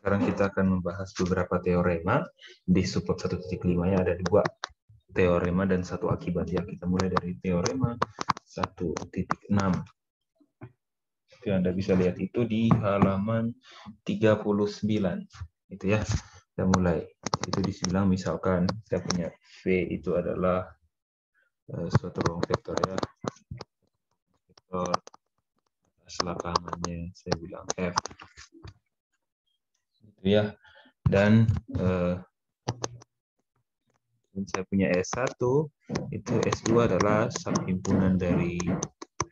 Sekarang kita akan membahas beberapa teorema. Di subbab 1.5-nya ada 2 teorema dan 1 akibat. Ya, kita mulai dari teorema 1.6. Anda bisa lihat itu di halaman 39. Itu ya. Kita mulai. Itu dibilang misalkan kita punya V itu adalah suatu ruang vektor ya. Vektor atas lapangannya saya bilang F. Itu ya. Dan saya punya S1, itu S2 adalah subhimpunan dari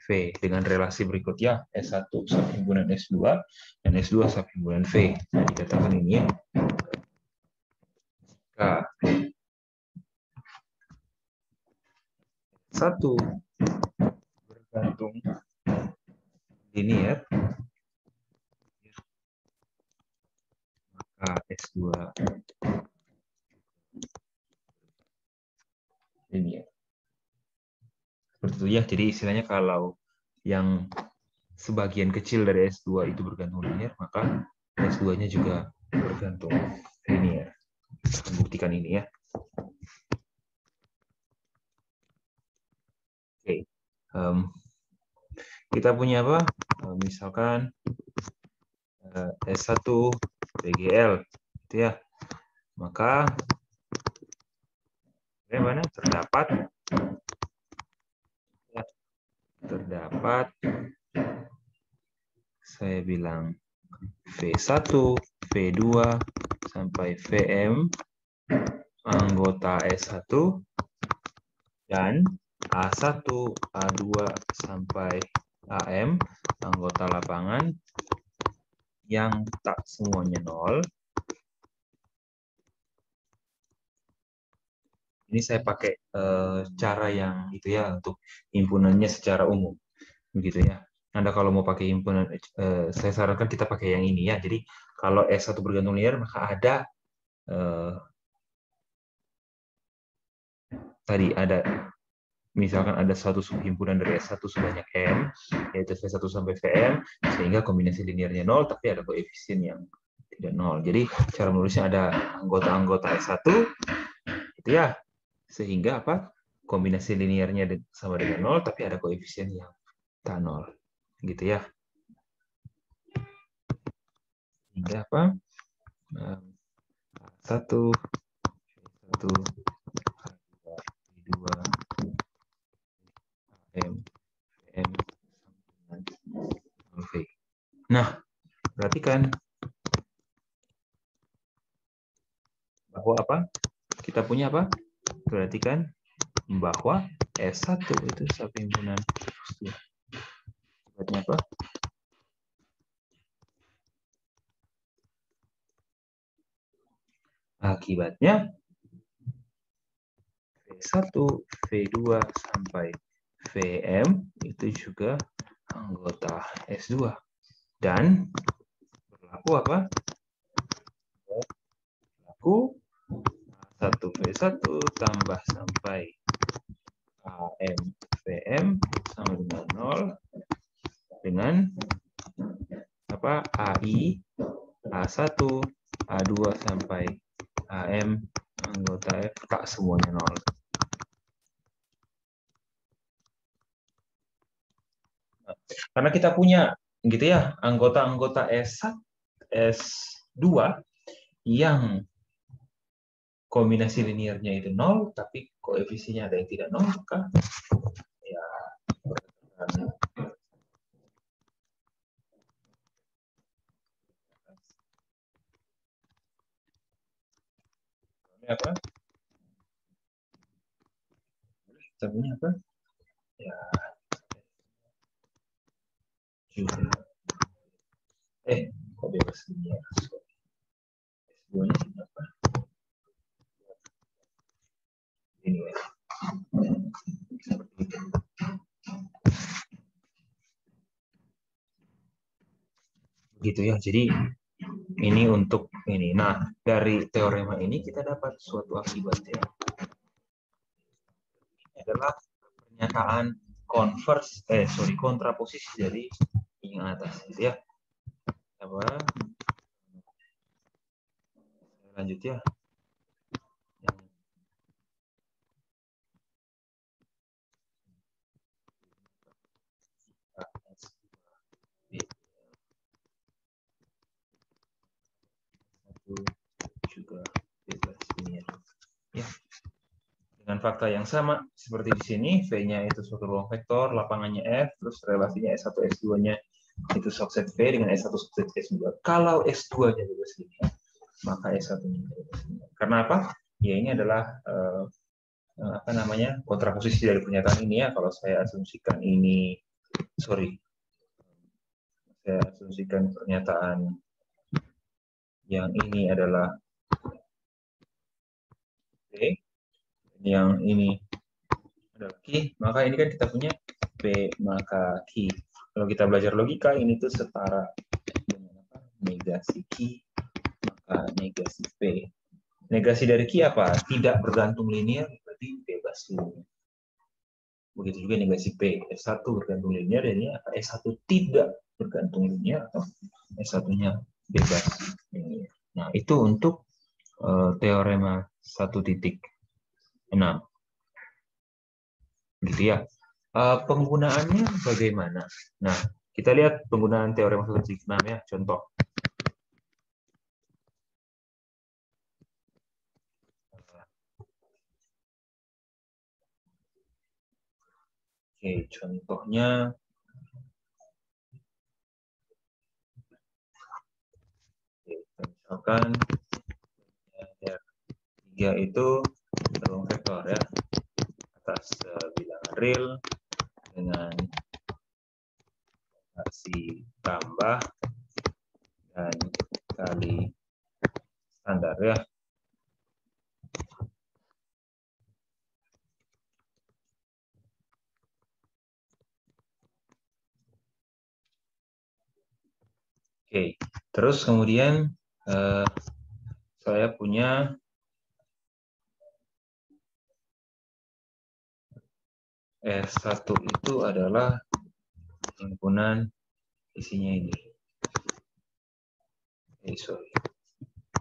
V dengan relasi berikut ya, S1 subhimpunan S2 dan S2 subhimpunan V. Nah, dikatakan ini ya. S1 bergantung linear, maka S2 linear. Seperti itu ya, jadi istilahnya kalau yang sebagian kecil dari S2 itu bergantung linear, maka S2-nya juga bergantung linear. Kita buktikan ini ya. Oke. Kita punya apa? Misalkan S1 PGL, gitu ya. Maka bagaimana? Terdapat saya bilang V1, V2 sampai Vm anggota S1 dan A1, A2 sampai AM anggota lapangan yang tak semuanya 0. Ini saya pakai cara yang itu ya untuk himpunannya secara umum, begitu ya. Anda kalau mau pakai himpunan, saya sarankan kita pakai yang ini ya. Jadi kalau S1 bergantung linear maka ada tadi ada misalkan ada satu subhimpunan dari S1 sebanyak M, yaitu V1 sampai Vm, sehingga kombinasi linearnya 0, tapi ada koefisien yang tidak 0. Jadi cara menulisnya ada anggota-anggota S1, gitu ya. Sehingga apa? Kombinasi linearnya sama dengan 0, tapi ada koefisien yang tak 0. Gitu ya. Sehingga apa? 1, 1, 2, M, M, V. Nah, perhatikan bahwa apa? Kita punya apa? Perhatikan bahwa S1 itu subhimpunan S2. Akibatnya apa? Akibatnya V1, V2 sampai Vm itu juga anggota S2. Dan berlaku apa? Berlaku A1 V1 tambah sampai AM Vm sama dengan 0 dengan apa? AI A1 A2 sampai AM anggota F tak semuanya 0. Karena kita punya gitu ya anggota-anggota S2 yang kombinasi linearnya itu 0 tapi koefisiennya ada yang tidak 0, maka ya apa? Kita punya apa? Ya juga. Kok bebas linear? S2-nya apa? Ini ya. Seperti itu. Gitu ya. Jadi ini untuk ini. Nah, dari teorema ini kita dapat suatu akibat ya. Ini adalah pernyataan kontraposisi dari yang atas gitu ya. Apa? Lanjut ya. Juga bebas linear. Ya. Dengan fakta yang sama seperti di sini, V-nya itu suatu ruang vektor, lapangannya F, terus relasinya S1 S2-nya itu subset V dengan S1 subset S2. Kalau S2-nya bebas linear, maka S1-nya bebas linear. Karena apa? Ya ini adalah apa namanya? Kontraposisi dari pernyataan ini ya. Kalau saya asumsikan ini, saya asumsikan pernyataan yang ini adalah V, yang ini adalah Q, maka ini kan kita punya P maka Q. Kalau kita belajar logika, ini tuh setara dengan apa? Negasi Q maka negasi P. Negasi dari Q apa? Tidak bergantung linear, berarti bebas linear. Begitu juga negasi P. S1 bergantung linear, jadi S1 tidak bergantung linear, atau S1-nya bebas linear. Nah, itu untuk teorema 1.6. Gitu ya. Penggunaannya bagaimana? Nah, kita lihat penggunaan teorema 1.6 ya, contoh. Oke, contohnya misalkan R3 itu ruang vektor ya, atas bilangan real dengan relasi tambah dan kali standar ya. Oke, terus kemudian saya punya S1 itu adalah himpunan isinya ini. Sorry,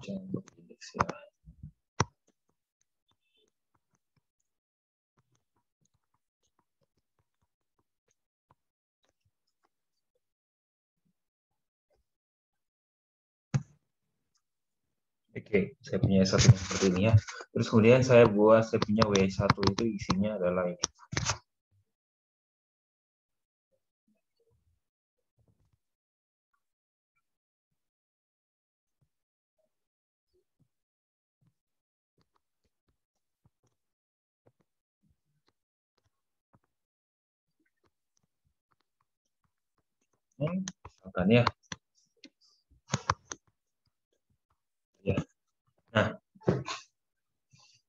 jangan lupa indeks ya. Oke, saya punya S1 seperti ini ya. Terus kemudian saya punya W1 itu isinya adalah ini. Misalkan ya. Nah,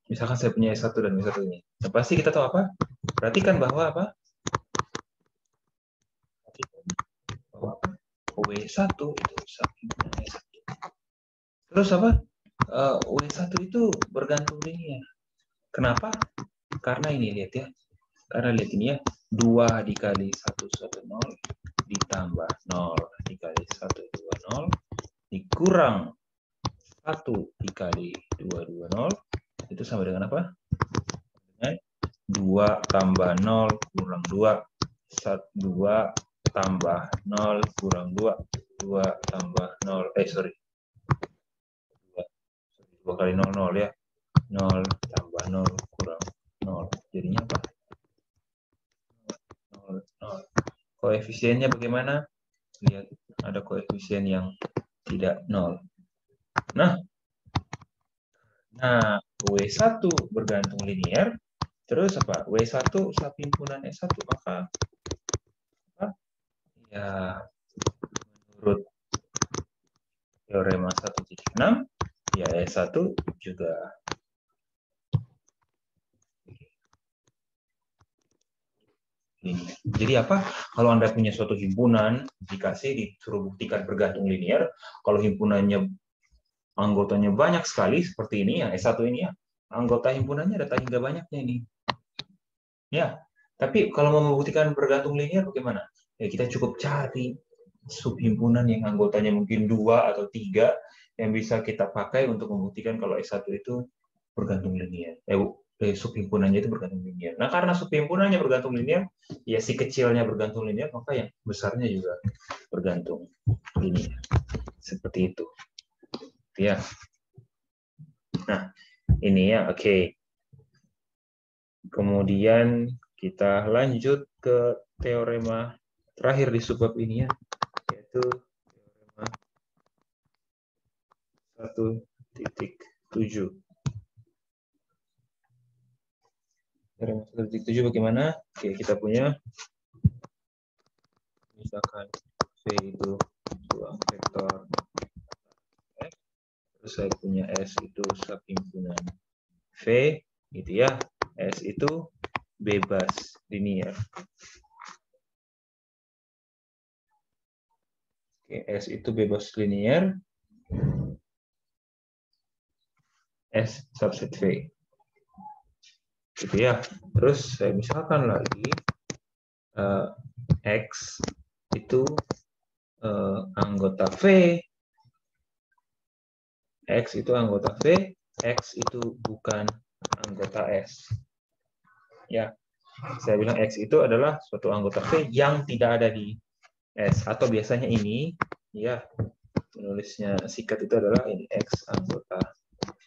misalkan saya punya S1 dan W1 ini. Nah, pasti kita tahu apa? Perhatikan bahwa apa? W1 itu sampingan S1. Terus apa? W1 itu bergantung linear. Kenapa? Karena ini lihat ya. Karena lihat ini ya. 2 dikali 110 ditambah 0 dikali 120 dikurang 1 dikali 220 itu sama dengan apa? Dengan 2 tambah 0 kurang 2. 2 tambah 0 kurang 2. 2 tambah 0. 2 kali 0, 0 ya. 0 tambah 0 kurang 0. Jadinya apa? 0, 0. Koefisiennya bagaimana? Lihat, ada koefisien yang tidak 0. Nah, W1 bergantung linear, terus apa? W1 subhimpunan S1, maka apa? Ya, menurut teorema 1.6, ya S1 juga. Ini. Jadi apa? Kalau Anda punya suatu himpunan, disuruh buktikan bergantung linear, kalau himpunannya anggotanya banyak sekali seperti ini, yang S1 ini ya, anggota himpunannya data hingga banyaknya ini. Ya, tapi kalau mau membuktikan bergantung linear bagaimana? Ya kita cukup cari subhimpunan yang anggotanya mungkin 2 atau 3, yang bisa kita pakai untuk membuktikan kalau S1 itu bergantung linier. Subhimpunannya itu bergantung linier. Nah, karena subhimpunannya bergantung linier, ya si kecilnya bergantung linier, maka yang besarnya juga bergantung linier. Seperti itu. Ya. Nah, ini ya, oke. Kemudian kita lanjut ke teorema terakhir di subbab ini ya, yaitu teorema 1.7. Teorema 1.7 bagaimana? Oke, kita punya misalkan V itu sebuah vektor X, terus saya punya S itu subhimpunan V, gitu ya. S itu bebas linier. Oke, S itu bebas linier. S subset V. Gitu ya. Terus saya misalkan lagi X itu anggota V. X itu anggota V, X itu bukan anggota S. Ya, saya bilang X itu adalah suatu anggota V yang tidak ada di S. Atau biasanya ini, ya, penulisnya sikat itu adalah ini X anggota V.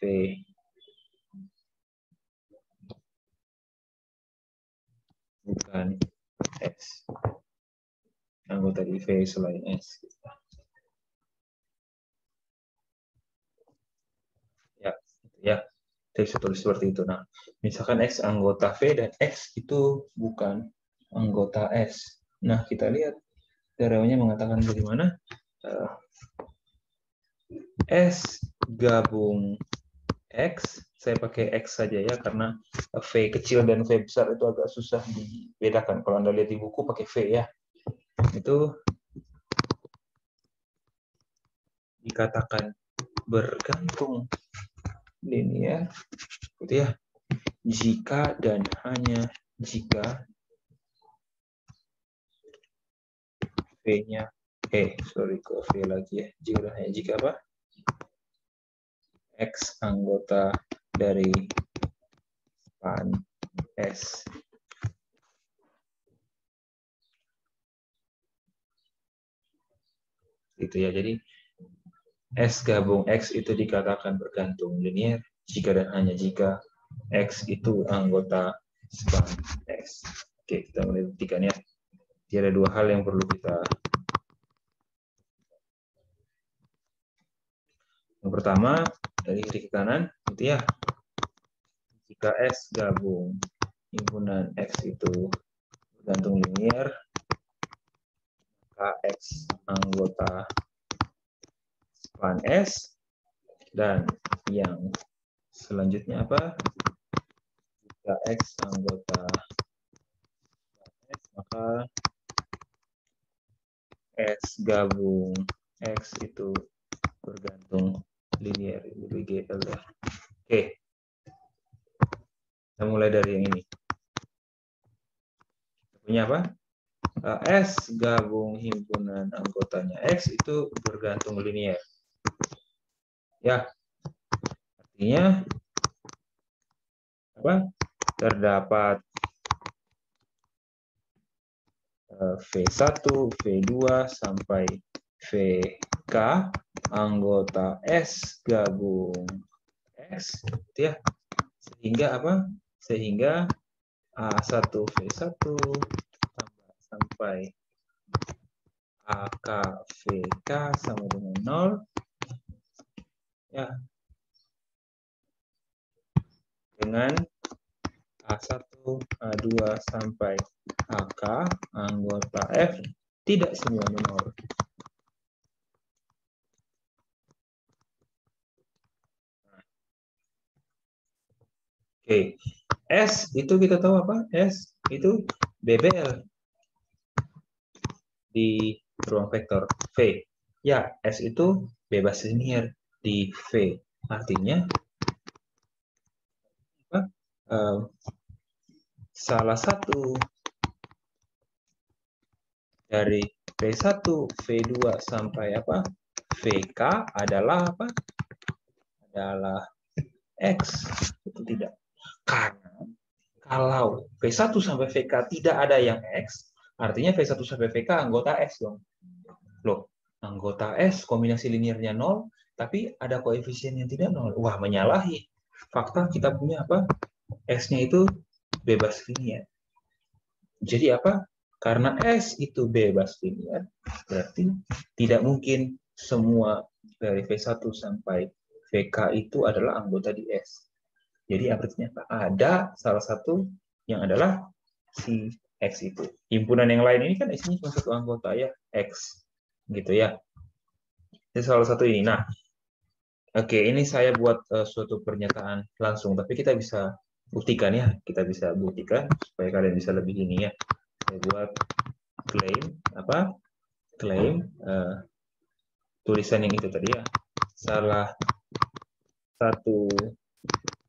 Bukan S. Anggota di V selain S. Ya, saya bisa tulis seperti itu. Nah, misalkan X anggota V dan X itu bukan anggota S. Nah, kita lihat teoremanya mengatakan bagaimana S gabung X, saya pakai X saja ya, karena V kecil dan V besar itu agak susah dibedakan. Kalau Anda lihat di buku pakai V ya. Itu dikatakan bergantung linier, gitu ya. Jika dan hanya jika V-nya, sorry kok V lagi ya. Jika dan hanya jika apa? X anggota dari span S. Gitu ya. Jadi S gabung X itu dikatakan bergantung linier jika dan hanya jika X itu anggota span S. Oke, kita mulai buktikan ya. Jadi ada dua hal yang perlu kita. Yang pertama, dari kiri ke kanan, itu ya. Jika S gabung himpunan X itu bergantung linier, maka X anggota span S, dan yang selanjutnya apa? Jika X anggota span S, maka S gabung X itu bergantung linier, itu BGL ya. Oke, kita mulai dari yang ini. Kita punya apa? S gabung himpunan anggotanya X itu bergantung linier. Ya, artinya apa? Terdapat V1, V2 sampai VK anggota S gabung X, ya. Sehingga apa? Sehingga A1 V1 sampai AK VK sama dengan 0, ya, dengan A1, A2 sampai AK anggota F tidak semuanya 0. Oke, S itu kita tahu apa? S itu BBL di ruang vektor V. Ya, S itu bebas linier di V. Artinya apa? Salah satu dari V1, V2 sampai apa? VK adalah apa? Adalah X. Itu tidak. Karena kalau V1 sampai VK tidak ada yang X, artinya V1 sampai VK anggota S dong. Loh, anggota S kombinasi linearnya 0, tapi ada koefisien yang tidak 0. Wah, menyalahi. Fakta kita punya apa? S-nya itu bebas linear. Jadi apa? Karena S itu bebas linear, berarti tidak mungkin semua dari V1 sampai VK itu adalah anggota di S. Jadi artinya apa? Ada salah satu yang adalah si X itu. Himpunan yang lain ini kan isinya cuma satu anggota ya, X. Gitu ya. Ini salah satu ini. Nah, oke, ini saya buat suatu pernyataan langsung, tapi kita bisa buktikan ya. Kita bisa buktikan supaya kalian bisa lebih ini ya. Saya buat claim apa? Claim tulisan yang itu tadi ya. Salah satu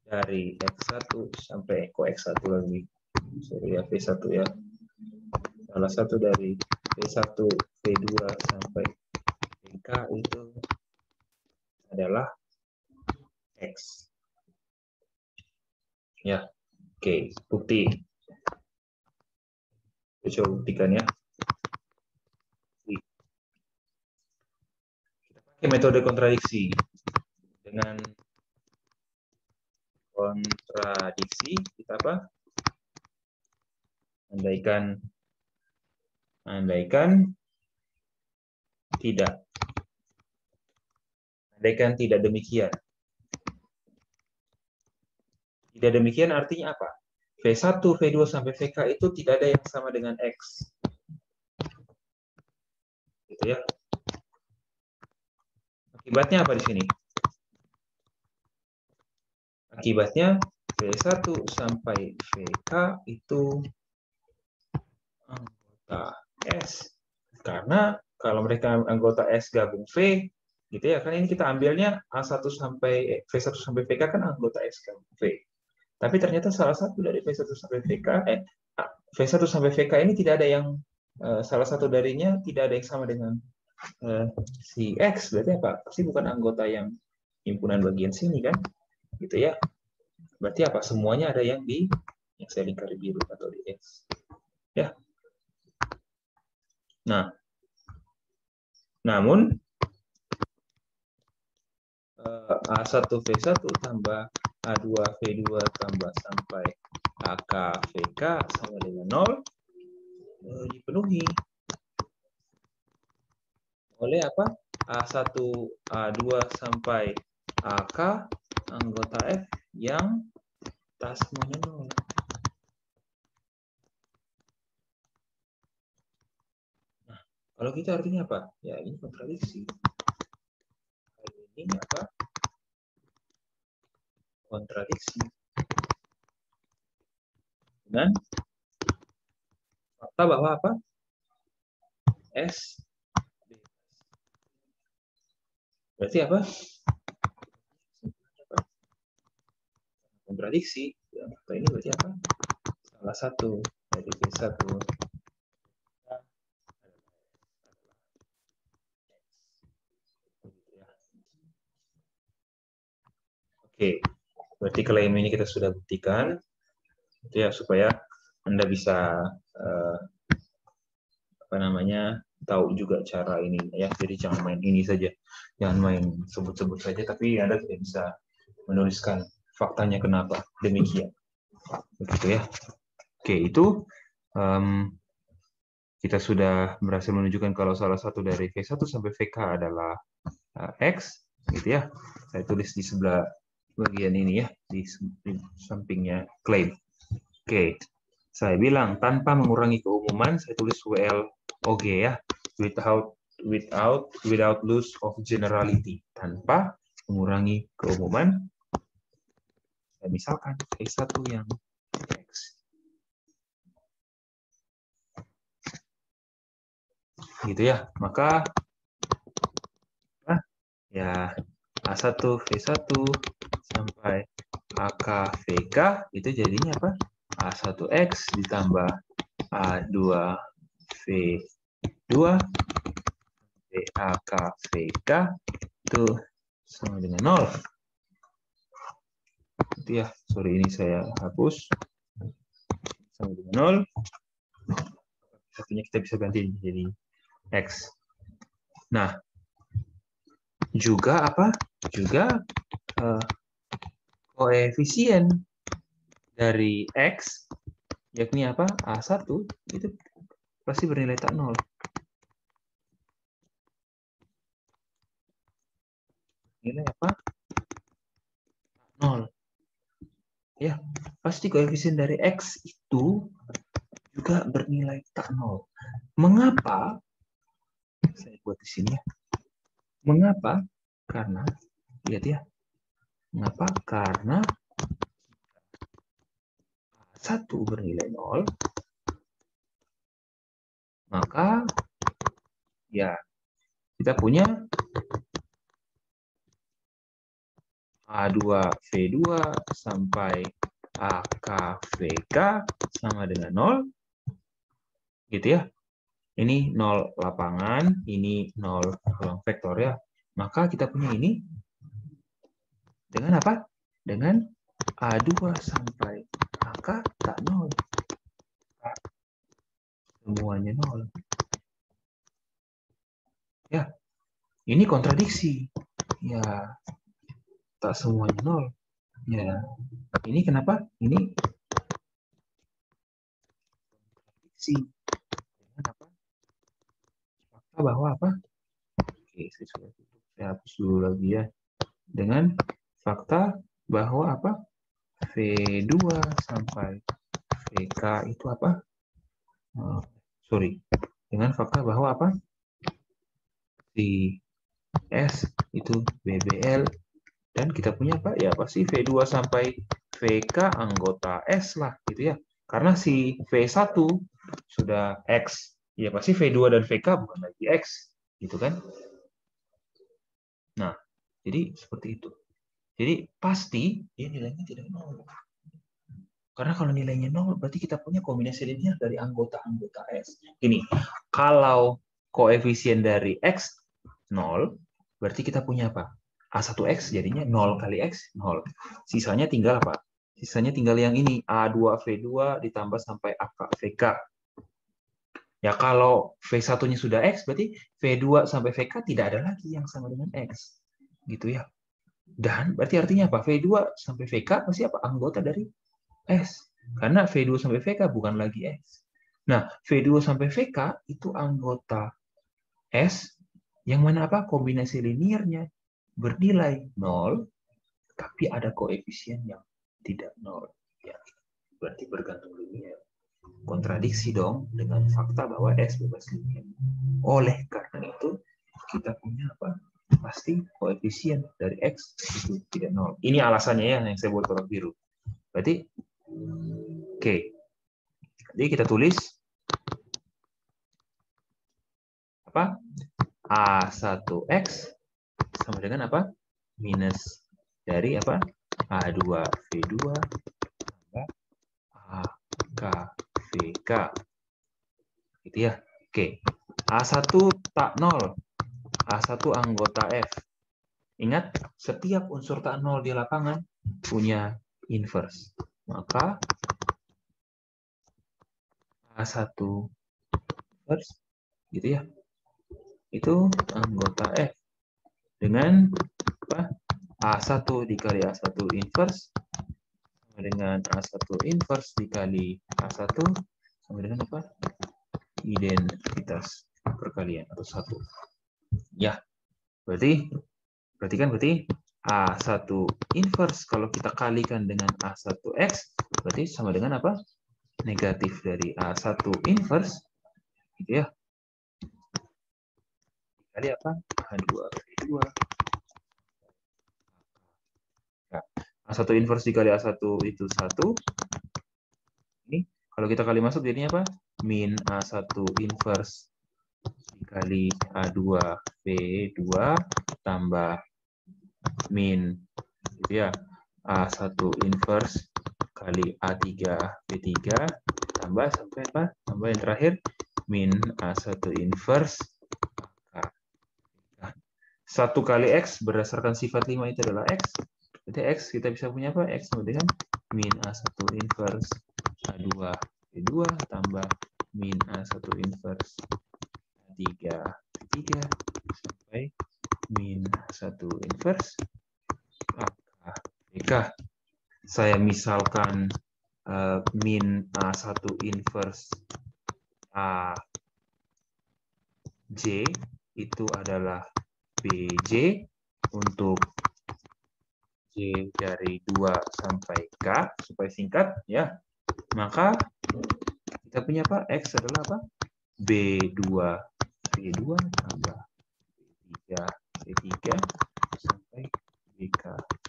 dari X1 sampai kok X1 lagi. Sorry ya, V1 ya. Salah satu dari V1, V2 sampai VK itu adalah X. Ya, oke, bukti. Kita coba buktikan ya. Kita pakai metode kontradiksi. Dengan kontradiksi, kita apa? Andaikan tidak. Andaikan tidak demikian. Tidak demikian artinya apa? V1, V2 sampai VK itu tidak ada yang sama dengan X. Gitu ya. Akibatnya apa di sini? Akibatnya V1 sampai VK itu anggota S. Karena kalau mereka anggota S gabung V, gitu ya, kan ini kita ambilnya A1 sampai V1 sampai VK kan anggota S gabung V. Tapi ternyata salah satu dari V1 sampai VK, V1 sampai VK ini tidak ada yang salah satu darinya tidak ada yang sama dengan si X. Berarti apa? Pasti bukan anggota yang himpunan bagian sini kan? Gitu ya. Berarti apa? Semuanya ada yang di yang saya lingkari biru atau di X. Ya. Nah, namun A1 V1 tambah A2 V2 tambah sampai AK VK sama dengan 0 dipenuhi oleh apa? A1 A2 sampai AK anggota F yang tas semuanya 0. Nah, kalau gitu artinya apa? Ya, ini kontradiksi. Ini apa? Kontradiksi. Dan fakta bahwa apa? S berarti apa? Kontradiksi. Ya, fakta ini berarti apa? Salah satu dari V1 Oke, berarti klaim ini kita sudah buktikan, itu ya supaya Anda bisa tahu juga cara ini ya. Jadi jangan main ini saja, jangan main sebut-sebut saja, tapi Anda tidak bisa menuliskan faktanya kenapa demikian, begitu ya. Oke, itu kita sudah berhasil menunjukkan kalau salah satu dari V1 sampai VK adalah X, gitu ya. Saya tulis di sebelah bagian ini ya, di sampingnya claim. Oke, saya bilang tanpa mengurangi keumuman, saya tulis WLOG ya, without loss of generality, tanpa mengurangi keumuman. Saya misalkan V1 yang X. Gitu ya, maka ya A1 V1 sampai AK VK itu jadinya apa? A1X ditambah A2 V2 AKVK itu sama dengan 0. Itu ya, sorry ini saya hapus. Sama dengan 0. Satunya kita bisa ganti jadi X. Nah, juga apa? Juga koefisien dari X, yakni apa? A1, itu pasti bernilai tak 0. Nilai apa? 0. Ya, pasti koefisien dari X itu juga bernilai tak 0. Mengapa? Saya buat di sini ya. Mengapa? Karena, lihat ya. Mengapa? Karena 1 bernilai 0, maka ya kita punya A2V2 sampai AKVK sama dengan 0. Gitu ya. Ini 0 lapangan, ini 0 ruang vektor ya. Maka kita punya ini dengan apa? Dengan A2 sampai AK tak 0. Semuanya 0. Ya, ini kontradiksi. Ya, tak semuanya 0. Ya, ini kenapa? Ini kontradiksi. Kenapa? Fakta bahwa apa? Oke, saya hapus dulu lagi ya. Dengan fakta bahwa apa? V2 sampai VK itu apa? Dengan fakta bahwa apa? Si S itu BBL dan kita punya apa? Ya pasti V2 sampai VK anggota S lah gitu ya. Karena si V1 sudah X, ya pasti V2 dan VK bukan lagi X, gitu kan? Nah, jadi seperti itu. Jadi pasti dia nilainya tidak 0. Karena kalau nilainya 0, berarti kita punya kombinasi linear dari anggota-anggota S. Gini, kalau koefisien dari X 0, berarti kita punya apa? A1X jadinya 0 kali X, 0. Sisanya tinggal apa? Sisanya tinggal yang ini, A2V2 ditambah sampai AKVK. Ya kalau V1-nya sudah X, berarti V2 sampai VK tidak ada lagi yang sama dengan X. Gitu ya. Dan berarti artinya apa? V2 sampai VK pasti apa? Anggota dari S. Karena V2 sampai VK bukan lagi X. Nah, V2 sampai VK itu anggota S yang mana apa? Kombinasi linearnya bernilai 0, tapi ada koefisien yang tidak 0. Ya, berarti bergantung linear. Kontradiksi dong dengan fakta bahwa S bebas linear. Oleh karena itu, kita punya apa? Pasti koefisien dari X itu tidak 0. Ini alasannya ya yang saya buat kotak biru. Berarti, oke. Jadi kita tulis apa? A1X sama dengan apa? Minus dari apa? A2V2 tambah AKVK. Gitu ya. Oke. A1 tak 0. A1 anggota F. Ingat, setiap unsur tak 0 di lapangan punya inverse. Maka A1 inverse gitu ya. Itu anggota F dengan apa? A1 dikali A1 inverse sama dengan A1 inverse dikali A1 sama dengan apa? Identitas perkalian atau 1. Ya, berarti A1 inverse kalau kita kalikan dengan A1X berarti sama dengan apa? Negatif dari A1 inverse gitu ya. Dikali apa? A2V2. Nah, A1 inverse dikali A1 itu 1. Ini kalau kita kali masuk jadinya apa? Min A1 inverse dikali A2V2 tambah min gitu ya. A1 inverse kali A3V3 tambah sampai apa? Tambah yang terakhir min A1 inverse 1 kali X berdasarkan sifat 5 itu adalah X. Berarti X kita bisa punya apa? X sama dengan min A1 inverse A2 B2 tambah min A1 inverse A3 B3 sampai min A1 inverse AK BK. Saya misalkan min A1 inverse AJ itu adalah BJ untuk J dari 2 sampai K, supaya singkat ya. Maka kita punya apa? X adalah apa? B2 B2 tambah B3 B3 sampai BK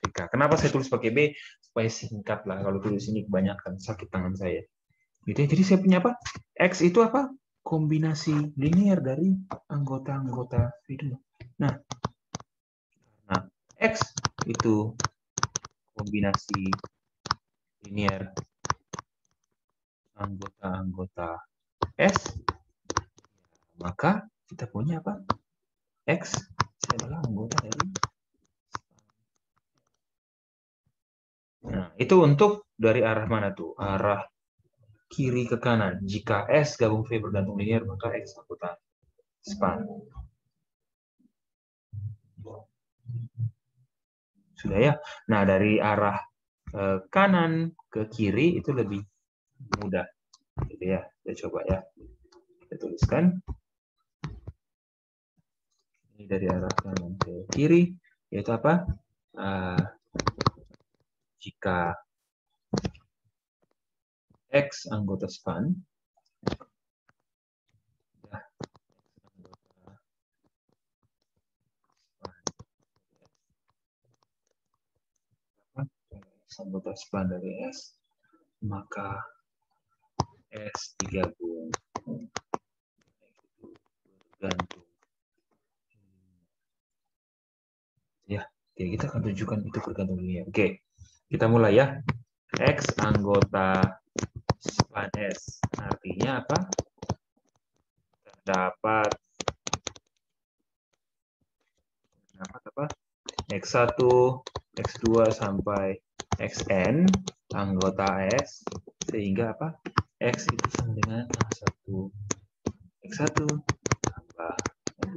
BK. Kenapa saya tulis pakai B? Supaya singkat lah. Kalau tulis ini kebanyakan sakit tangan saya. Gitu ya. Jadi saya punya apa? X itu apa? Kombinasi linear dari anggota-anggota video. Nah, X itu kombinasi linear anggota-anggota S, maka kita punya apa? X adalah anggota dari. Nah, itu untuk dari arah mana tuh? Arah kiri ke kanan. Jika S gabung V bergantung linear, maka X anggota span. Sudah ya? Nah, dari arah kanan ke kiri itu lebih mudah. Gitu ya. Kita coba ya. Kita tuliskan. Ini dari arah kanan ke kiri, yaitu apa? Jika X anggota span, anggota span dari S, maka S digabung bergantung. Ya, oke, kita akan tunjukkan itu bergantung linear. Oke, kita mulai ya. X anggota span S. Artinya apa? Terdapat apa? X1, X2 sampai Xn anggota S, sehingga apa? X itu sama dengan A1 X1 tambah A2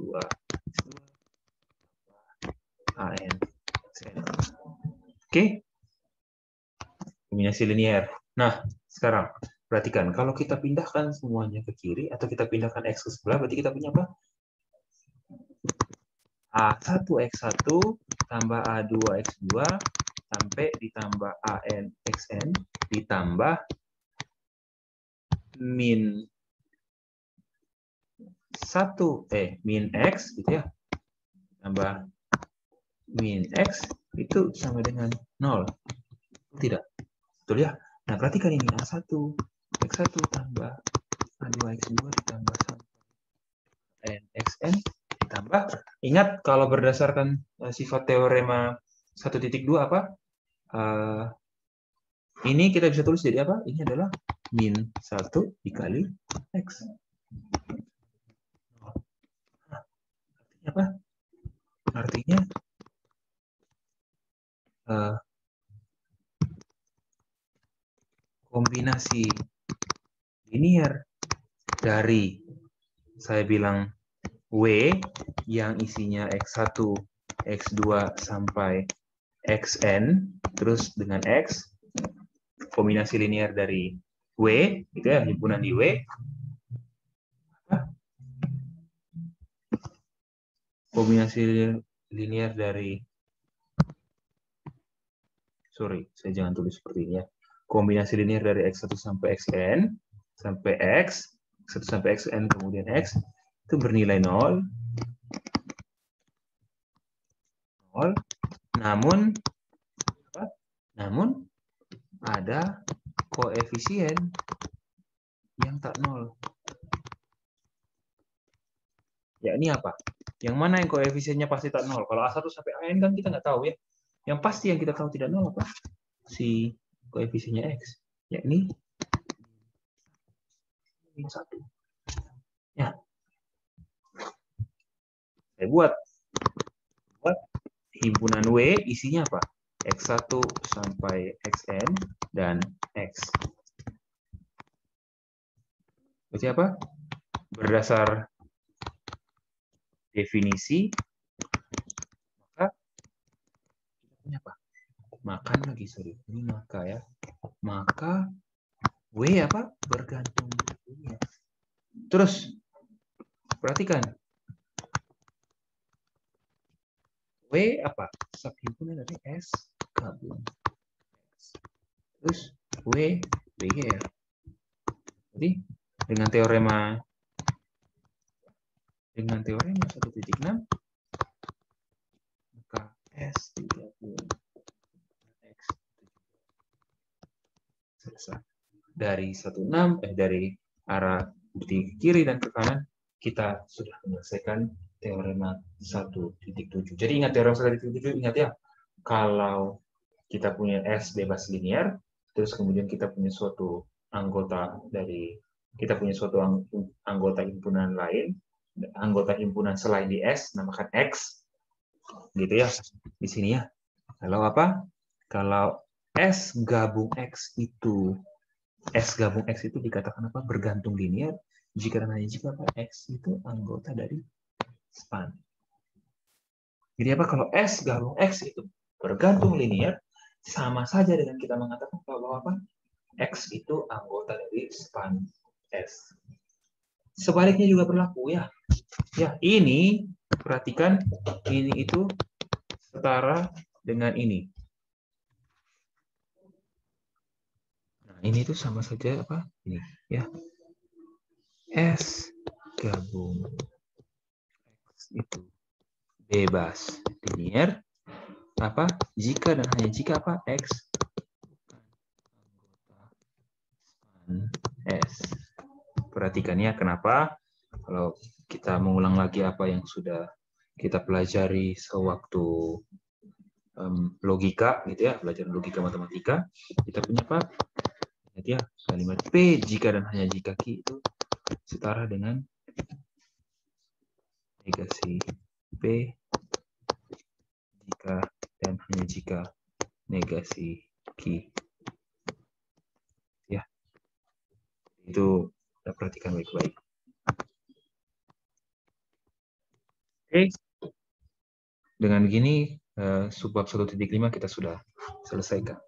X2 tambah AN Xn. Oke? Kombinasi linear. Nah, sekarang perhatikan, kalau kita pindahkan semuanya ke kiri atau kita pindahkan X ke sebelah, berarti kita punya apa? A1 X1 tambah A2 X2 sampai ditambah AN XN ditambah min 1 min X gitu ya, tambah min X itu sama dengan 0. Tidak? Betul ya? Nah, perhatikan ini A1 X1 tambah A2 X2 ditambah AN XN ditambah, ingat kalau berdasarkan sifat teorema 1.2 apa? Ini kita bisa tulis jadi apa? Ini adalah min 1 dikali X. Artinya apa? Artinya kombinasi linear dari, saya bilang, W yang isinya X1, X2 sampai Xn, terus dengan X, kombinasi linear dari W, gitu ya, himpunan di W, kombinasi linear dari, sorry, saya jangan tulis seperti ini ya, kombinasi linear dari X1 sampai Xn, sampai X, X1 sampai Xn, kemudian X, itu bernilai 0, namun ada koefisien yang tak 0. Ya, ini apa? Yang mana yang koefisiennya pasti tak 0? Kalau A1 sampai AN kan kita nggak tahu ya. Yang pasti yang kita tahu tidak 0 apa? Si koefisiennya X. Ya, ini min 1. Ya. Saya buat himpunan W isinya apa? X1 sampai Xn dan X. Berarti apa? Berdasar definisi, maka kita punya apa? Makan lagi, sorry. Ini maka ya. Maka W apa? Bergantung. Terus, perhatikan. W apa? Subhimpunan dari S gabung X. Terus W BG ya. Jadi dengan teorema 1.6 maka S digabung X selesai. Dari 16 dari arah bukti kiri dan ke kanan kita sudah menyelesaikan teorema 1.7. Jadi ingat teorema 1.7, ingat ya, kalau kita punya S bebas linear, terus kemudian kita punya suatu anggota anggota himpunan lain, anggota himpunan selain di S, namakan X, gitu ya, di sini ya. Kalau apa? Kalau S gabung X itu dikatakan apa? Bergantung linear, jika dan hanya jika apa? X itu anggota dari span. Jadi apa? Kalau S gabung X itu bergantung linear, sama saja dengan kita mengatakan bahwa apa? X itu anggota dari span S. Sebaliknya juga berlaku ya. Ya, ini perhatikan, ini itu setara dengan ini. Nah, ini tuh sama saja apa? Ini ya. S gabung X itu bebas linear apa? Jika dan hanya jika apa? X S. Perhatikan ya, kenapa? Kalau kita mengulang lagi apa yang sudah kita pelajari sewaktu logika, gitu ya, pelajaran logika matematika, kita punya apa? Jadi ya, kalimat P jika dan hanya jika Q itu setara dengan negasi P jika dan hanya jika negasi Q. Ya, itu kita perhatikan baik-baik. Oke, dengan begini subbab 1.5 kita sudah selesaikan.